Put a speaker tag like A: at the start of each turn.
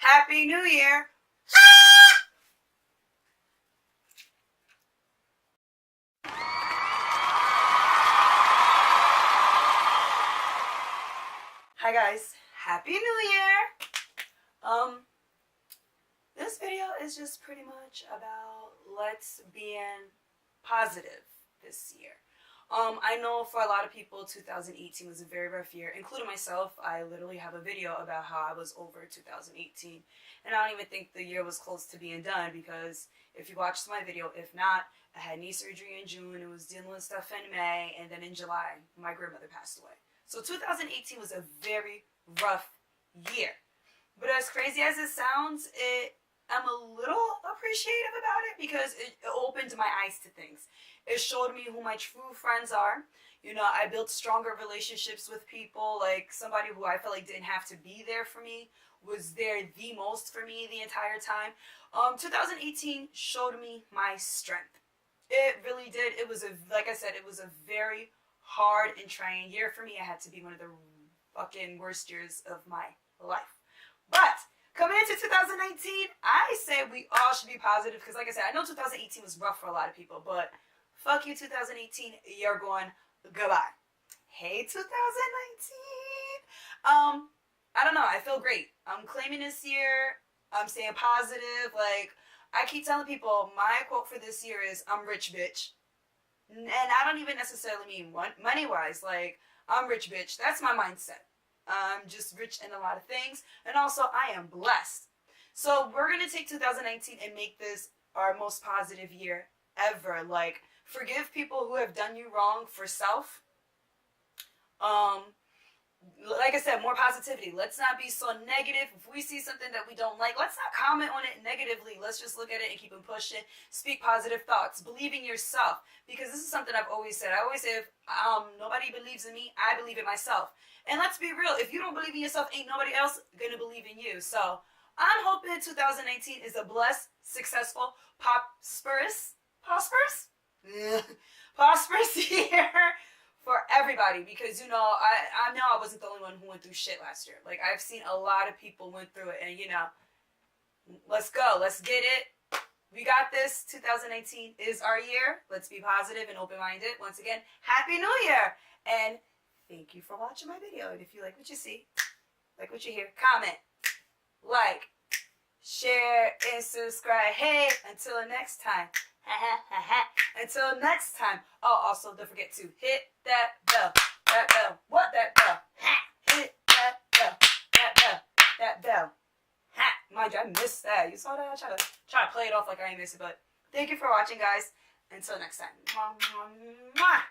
A: Happy New Year! Hi guys, Happy New Year! This video is just pretty much about let's be positive this year. I know for a lot of people 2018 was a very rough year, including myself. I literally have a video about how I was over 2018, and I don't even think the year was close to being done, because if you watched my video, if not, I had knee surgery in June, it was dealing with stuff in May, and then in July, my grandmother passed away. So 2018 was a very rough year. But as crazy as it sounds, I'm a little appreciative about it because it opened my eyes to things. It showed me who my true friends are. You know, I built stronger relationships with people. Like somebody who I felt like didn't have to be there for me was there the most for me the entire time. 2018 showed me my strength. It really did. It was like I said, it was a very hard and trying year for me. I had to be one of the fucking worst years of my life. But coming into 2019, I say we all should be positive because, like I said, I know 2018 was rough for a lot of people, but fuck you, 2018. You're going goodbye. Hey, 2019. I don't know. I feel great. I'm claiming this year. I'm staying positive. Like, I keep telling people, my quote for this year is, I'm rich, bitch. And I don't even necessarily mean money-wise. Like, I'm rich, bitch. That's my mindset. I'm just rich in a lot of things. And also, I am blessed. So we're going to take 2019 and make this our most positive year ever. Like, forgive people who have done you wrong for self. Like I said, more positivity. Let's not be so negative. If we see something that we don't like, let's not comment on it negatively. Let's just look at it and keep on pushing. Speak positive thoughts. Believe in yourself. Because this is something I've always said. I always say, if nobody believes in me, I believe in myself. And let's be real. If you don't believe in yourself, ain't nobody else going to believe in you. So I'm hoping 2019 is a blessed, successful, prosperous year for everybody, because, you know, I know I wasn't the only one who went through shit last year. Like, I've seen a lot of people went through it, and, you know, let's go. Let's get it. We got this. 2019 is our year. Let's be positive and open-minded. Once again, Happy New Year. And thank you for watching my video. And if you like what you see, like what you hear, comment, like, share, and subscribe. Hey, until next time. Until next time. Oh, also, don't forget to hit that bell. That bell. What that bell? Hit that bell. That bell. That bell. Mind you, I missed that. You saw that? I try to play it off like I ain't miss it, but thank you for watching, guys. Until next time. Bye.